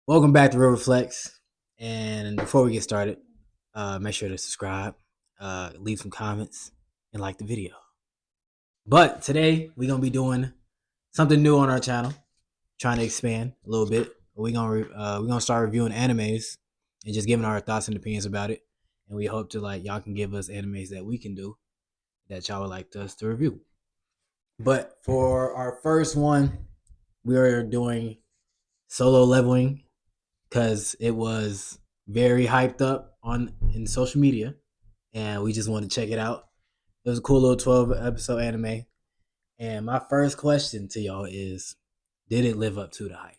Welcome back to Real Reflex. And before we get started, make sure to subscribe, leave some comments, and like the video. But today we're gonna be doing something new on our channel, trying to expand a little bit. We're gonna start reviewing animes and just giving our thoughts and opinions about it. And we hope to y'all can give us animes that we can do that y'all would like us to review. But for our first one, we are doing Solo Leveling because it was very hyped up on in social media, and we just wanted to check it out. It was a cool little 12 episode anime. And my first question to y'all is, did it live up to the hype?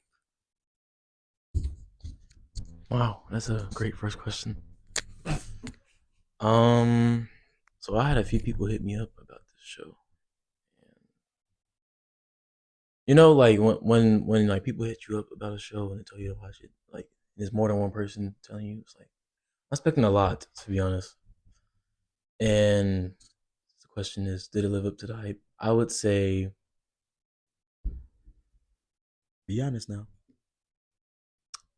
Wow, that's a great first question. So I had a few people hit me up about this show. Like when like people hit you up about a show and they tell you to watch it, like there's more than one person telling you. It's like I'm expecting a lot, to be honest. And the question is, did it live up to the hype? I would say, be honest now.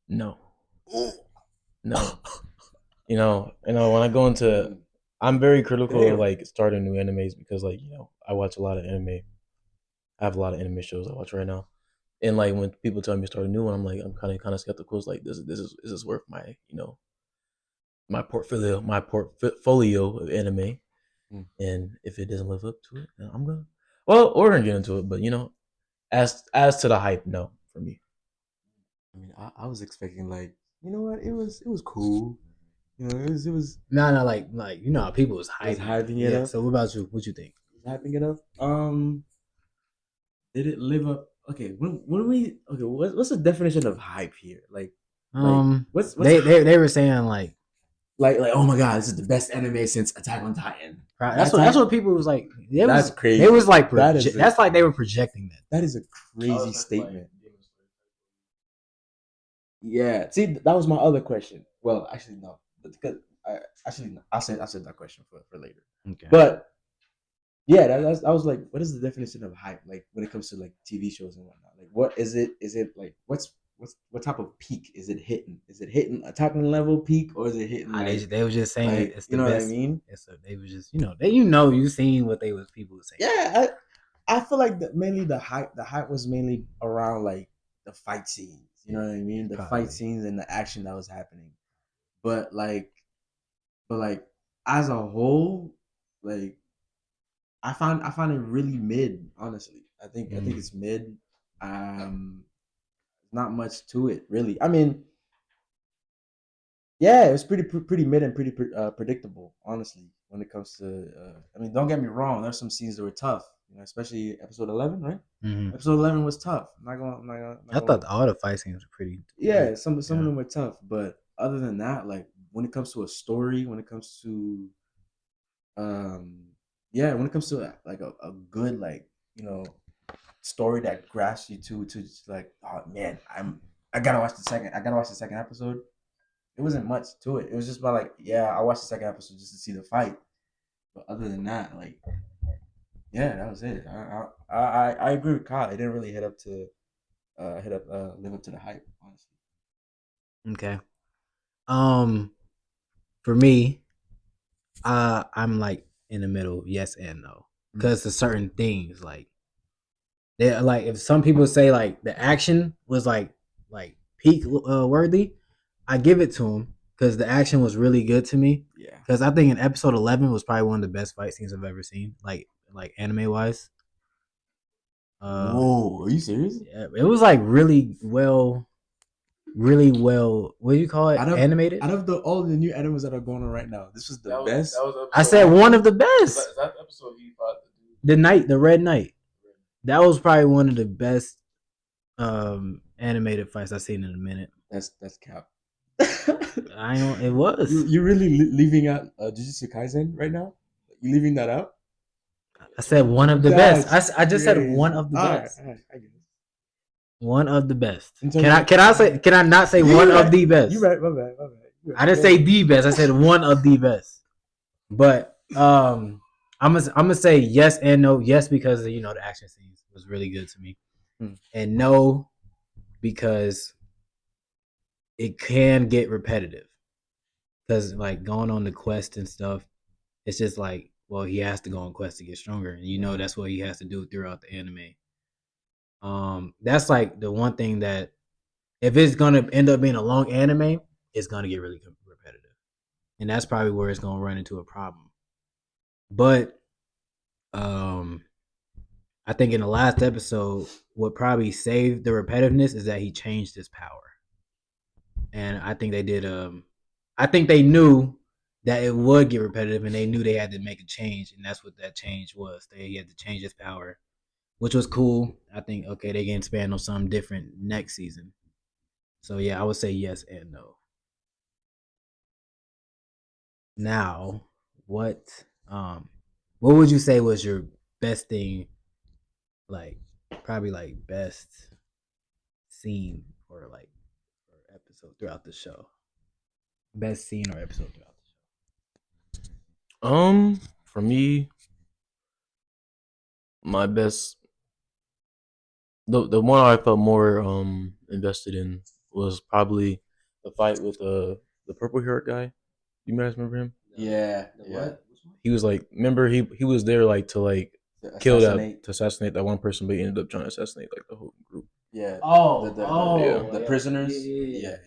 No, no. When I go into, I'm very critical of like starting new animes because I watch a lot of anime. I have a lot of anime shows I watch right now, and like when people tell me to start a new one, I'm kind of skeptical. It's like this is worth my my portfolio of anime, and if it doesn't live up to it, then we're gonna get into it. But as to the hype, no, for me. I mean, I was expecting like, you know what? It was cool. It was No, like you know how people was was hyping. hyping it Yeah. up. So what about you? What you think? Hyping it up. Did it live up? Okay, when we okay, what's the definition of hype here? Like what's They were saying like oh my god, this is the best anime since Attack on Titan. that's what people was like. That's crazy. They was like That that's like they were projecting that. that is a crazy statement. Yeah. See, that was my other question. Well, actually no, because actually no, I'll save that question for later. Okay. But yeah, I was like, what is the definition of hype? Like when it comes to like TV shows and whatnot. Like what is it? Is it like what type of peak is it hitting? Is it hitting a Titan level peak or is it hitting They was just saying like it's the you know best. what I mean? They was just you seen what they was people was saying. Yeah, I feel like mainly the hype was mainly around like the fight scenes. You know what I mean? The Probably. fight scenes and the action that was happening. But like as a whole, like I find it really mid. Honestly, I think it's mid. Um, not much to it really. I mean, yeah, it was pretty mid and pretty predictable. Honestly, when it comes to, I mean, don't get me wrong. There's some scenes that were tough. Especially episode 11, right? Mm-hmm. Episode 11 was tough. I thought all the fight scenes were pretty. Yeah, some of them were tough, but other than that, like when it comes to a story, when it comes to um yeah, when it comes to like a good like story that grasps you to just like, oh man, I gotta watch the second episode. It wasn't much to it. It was just about like, yeah, I watched the second episode just to see the fight. But other than that, like, yeah, that was it. I agree with Kyle. It didn't really live up to the hype, honestly. Okay. For me, I'm like in the middle, yes and no, because there's certain things like they like if some people say like the action was like peak worthy, I give it to them because the action was really good to me. Yeah. Because I think in episode 11 was probably one of the best fight scenes I've ever seen, like anime wise. Whoa, are you serious? Yeah, it was like really well. What do you call it? Animated. Out of all the new animes that are going on right now, this was the best. I said one of the best. Is that the episode he fought The Red Knight. That was probably one of the best animated fights I've seen in a minute. That's cap. I know it was. You really leaving out Jujutsu Kaisen right now? You leaving that out? I said one of the best. I just said one of the best. All right, I guess. One of the best. Can I not say one of the best? You're right. My bad. I didn't say the best. I said one of the best. But I'm gonna say yes and no. Yes, because the action scenes was really good to me, and no because it can get repetitive because like going on the quest and stuff, it's just like, well, he has to go on quest to get stronger, and you know that's what he has to do throughout the anime. That's like the one thing that if it's gonna end up being a long anime, it's gonna get really repetitive, and that's probably where it's gonna run into a problem. But um, I think in the last episode, what probably saved the repetitiveness is that he changed his power, and I think they did. I think they knew that it would get repetitive, and they knew they had to make a change, and that's what that change was. They had to change his power, which was cool. I think okay, they can expand on something different next season. So yeah, I would say yes and no. Now, what what would you say was your best thing, like probably like best scene or episode throughout the show? Best scene or episode throughout the For me, my best, the one I felt more invested in was probably the fight with the purple haired guy. You guys remember him? Yeah, show. yeah. He was like, remember he was there like to like kill that, to assassinate that one person, but he ended up trying to assassinate like the whole group. Yeah. Oh, the prisoners.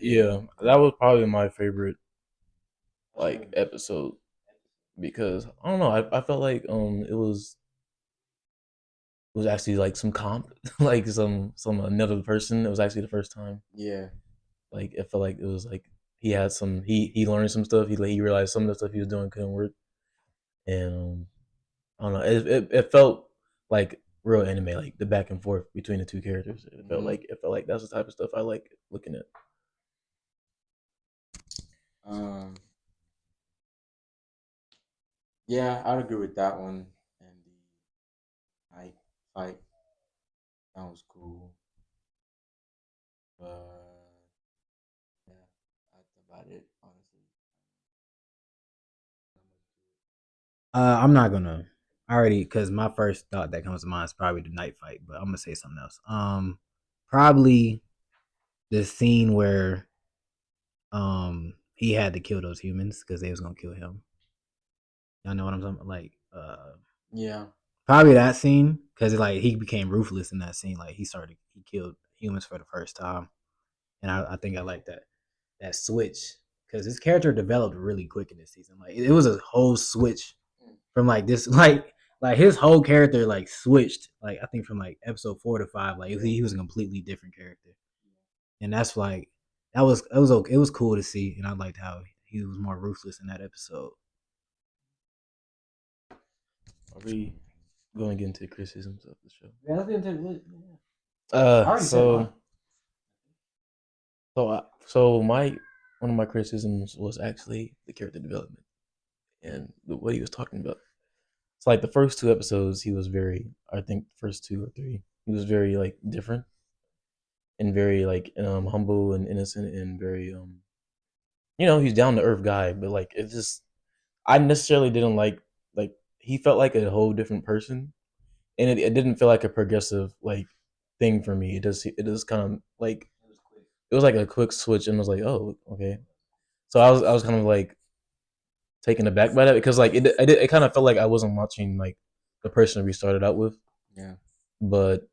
Yeah, that was probably my favorite like episode because I don't know, I felt like it was actually like some comp, like some another person. It was actually the first time. Yeah. Like it felt like it was like he had some he learned some stuff. He realized some of the stuff he was doing couldn't work, and I don't know. It felt like real anime, like the back and forth between the two characters. It felt like that's the type of stuff I like looking at. Um. Yeah, I'd agree with that one. And the night fight, that was cool. But yeah, that's about it, honestly. I'm not gonna already because my first thought that comes to mind is probably the night fight, but I'm gonna say something else. Probably the scene where he had to kill those humans because they was gonna kill him. Y'all know what I'm talking about? Like Yeah. probably that scene because like he became ruthless in that scene. Like he killed humans for the first time, and I think I like that switch because his character developed really quick in this season. Like it was a whole switch from like this like his whole character like switched like I think from like episode 4 to 5 like he was a completely different character, and that's like it was cool to see, and I liked how he was more ruthless in that episode. Are we going to get into criticisms of the show? Yeah, let's get into it. So so my one of my criticisms was actually the character development and what he was talking about. It's like the first two episodes, he was very, I think, first two or three, he was very like different and very like humble and innocent and very he's down to earth guy, but like it just I necessarily didn't like he felt like a whole different person, and it didn't feel like a progressive like thing for me. It just kind of like it was like a quick switch, and I was like, oh, okay. So I was kind of like taken aback by that because like it kind of felt like I wasn't watching like the person we started out with. Yeah. But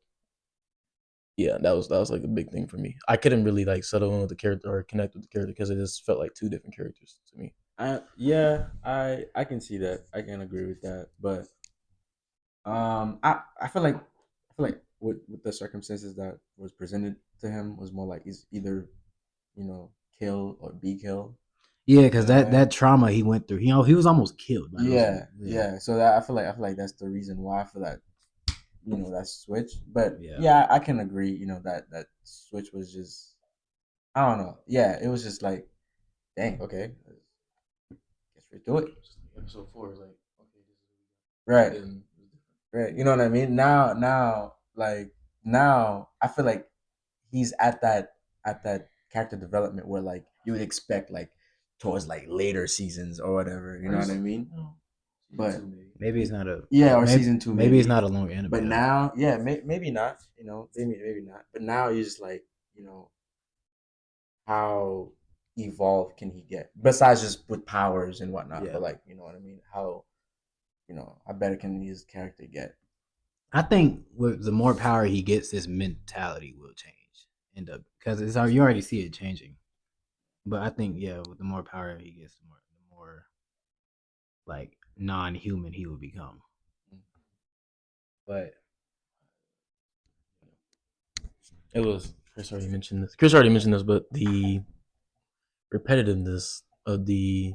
yeah, that was like a big thing for me. I couldn't really like settle in with the character or connect with the character because it just felt like two different characters to me. I can see that. I can agree with that. But I feel like with the circumstances that was presented to him was more like he's either, kill or be killed. Yeah, because that trauma he went through, he was almost killed by Yeah. So that I feel like that's the reason why I feel that that switch. But Yeah. yeah, I can agree. That switch was just, I don't know. Yeah, it was just like, dang, okay, guess we do it. Episode 4 is like, okay, this is Right, then right. You know what I mean? Now, I feel like he's at that character development where like you would expect like towards like later seasons or whatever. You know what I mean? But Maybe it's not a or season 2 maybe it's not a long anime. But now, maybe not. Maybe not. But now you're just like, how evolved can he get besides just with powers and whatnot. Yeah. But like, you know what I mean? How how better can his character get? I think with the more power he gets, his mentality will change. End up because you already see it changing. But I think with the more power he gets, the more like non-human he will become. But It was Chris already mentioned this. Chris already mentioned this, but the repetitiveness of the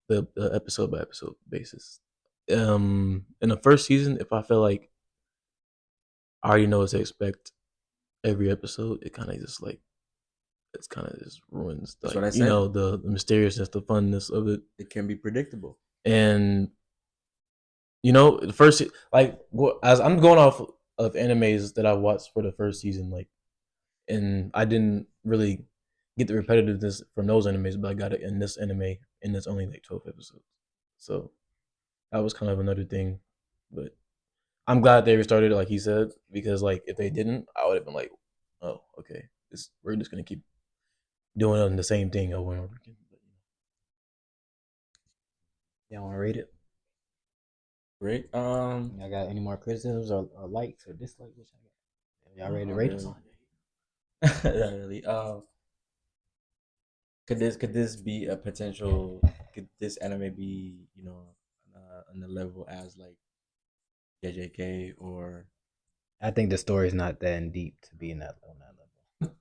the episode by episode basis. In the first season, if I feel like I already know what to expect every episode, it kind of just ruins That's like what I said. the mysteriousness, the funness of it. It can be predictable. And the first as I'm going off of animes that I watched for the first season, like, and I didn't really get the repetitiveness from those animes, but I got it in this anime, and it's only like 12 episodes. So that was kind of another thing, but I'm glad they restarted it, like he said, because like if they didn't, I would have been like, oh, okay, we're just gonna keep doing the same thing over and over again. y'all want to rate it? Great. Y'all got any more criticisms or likes or dislikes? Y'all ready to rate it? Not really. Could this be a potential? Could this anime be on the level as like JJK or I think the story's not that in deep to be in that on that level.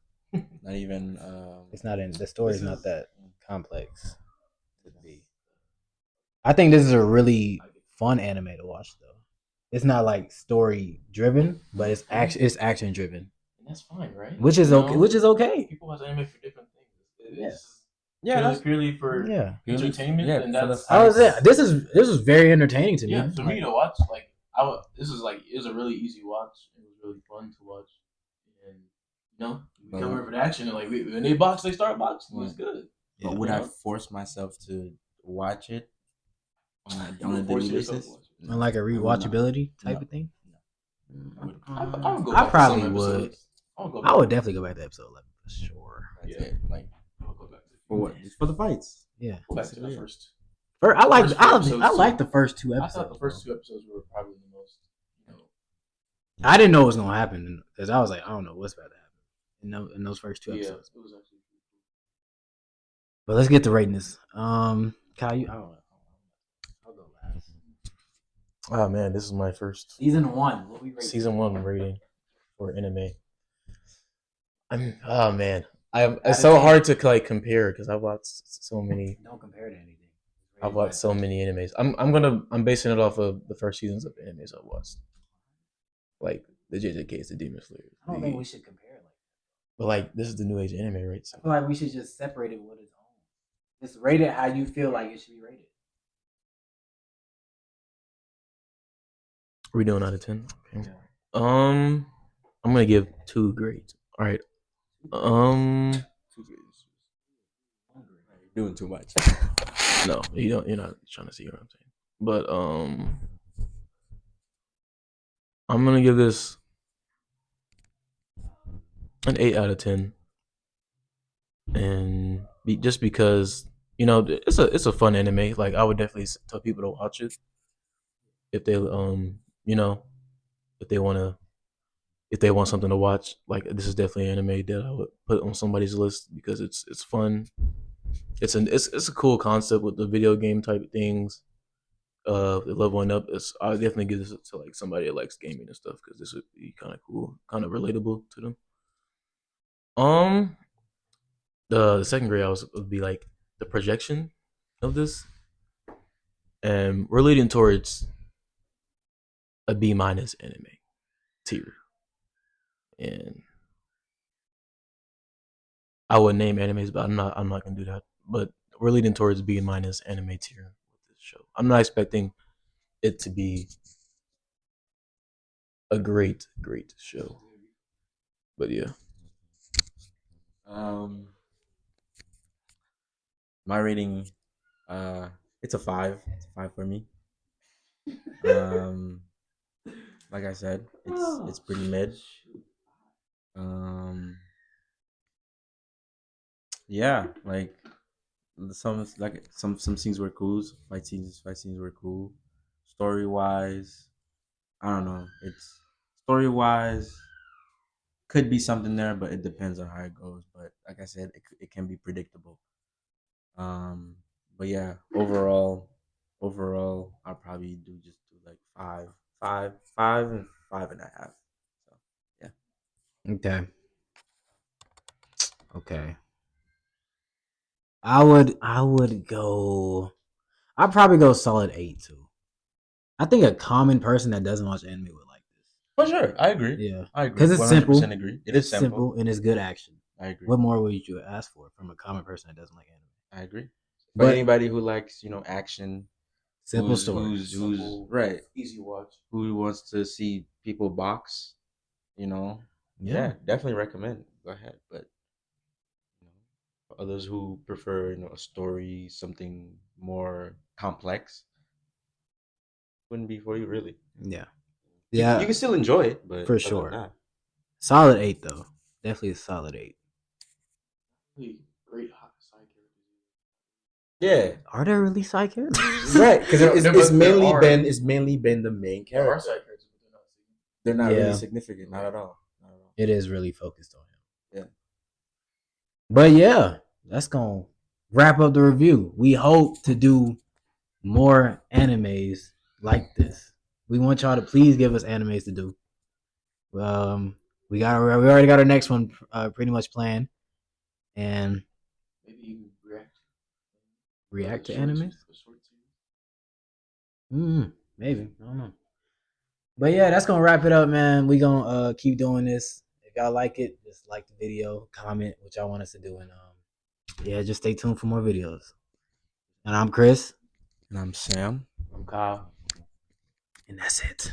not even? It's not in the story's not that complex to be. I think this is a really fun anime to watch though. It's not like story driven, but it's action driven. And that's fine, right? Which is okay. Which is okay. People watch anime for different things. It's purely for entertainment. Yeah, and for the that's I was fights. This is very entertaining to me. yeah for me to watch. Like this is like it was a really easy watch. It was really fun to watch, and we come over to action and like when they box, they start boxing. It was good. But would I force myself to watch it on a daily basis? On like a rewatchability type of thing. I would go I back probably to some would. episodes. I would definitely go back to episode 11 for sure. That's it. Like I'll go back to for what? For the fights. Yeah. go back to the first. I like First few episodes, I like too. the first two I episodes. thought the first two episodes were probably the most. I didn't know what was gonna happen because I was like, I don't know what's about to happen in those first two Yeah, episodes. it was actually. But let's get to rating this. Kyle, I don't know. I'll go last. Oh man, this is my first Season 1. What we rate? season 1 rating for anime. Oh man, Out it's of so 10. hard to like compare because I've watched so many. Don't compare to anything. I've watched so many animes. I'm basing it off of the first seasons of animes I've watched, like the JJKs, the Demon Slayers. I don't think we should compare like that. But like this is the new age anime, right? So I feel like we should just separate it with its own. Just rate it how you feel like it should be rated. are we doing out of 10? Okay. Yeah. I'm gonna give 2 grades. All right. You're doing too much. No, you don't. You're not trying to see what I'm saying. But I'm gonna give this an 8 out of 10, and just because it's a fun anime. Like I would definitely tell people to watch it if they if they want something to watch. Like this is definitely an anime that I would put on somebody's list because it's fun. It's a cool concept with the video game type things. Leveling up. I would definitely give this to like somebody that likes gaming and stuff because this would be kind of cool, kind of relatable to them. The second grade would be like the projection of this, and we're leading towards a B minus anime tier, and I would name animes, but I'm not gonna do that. But we're leading towards B minus anime tier with this show. I'm not expecting it to be a great show, but yeah. My rating, it's a 5. It's a 5 for me. Like I said, it's pretty mid. yeah, like some scenes were cool. Fight scenes were cool. Story wise, I don't know. It's story wise could be something there, but it depends on how it goes. But like I said, it can be predictable. Um, but yeah, overall, I'll probably just do like five, and 5.5. So yeah. Okay. Okay. I would go. I'd probably go solid 8 too. I think a common person that doesn't watch anime would like this. For sure, I agree. Yeah, I agree. because it's 100% simple. agree. It is It's simple. simple and it's good action. I agree. What more would you ask for from a common person that doesn't like anime? I agree. For But anybody who likes, action, simple story. who's Simple, right, easy watch. who wants to see people box, you know, Yeah. yeah, definitely recommend. Go ahead, but for others who prefer, a story, something more complex, wouldn't be for you really. Yeah. You Yeah. can still enjoy it, but For other than sure. that, Solid 8 though. Definitely a solid 8. Really great side characters. yeah, Are there really side characters? right, because There- there- but there are- it's mainly been the main There are character. side characters, but they're not. They're not really Yeah. significant, not at all. Not at all. It is really focused on him. Yeah. But yeah, that's gonna wrap up the review. We hope to do more animes like this. We want y'all to please give us animes to do. We already got our next one pretty much planned, and Maybe even react to short animes. series, short series. Maybe I don't know. But yeah, that's gonna wrap it up, man. We gonna keep doing this. If y'all like it, just like the video, comment what y'all want us to do, and yeah, just stay tuned for more videos. And I'm Chris, And I'm Sam. I'm Kyle. and that's it.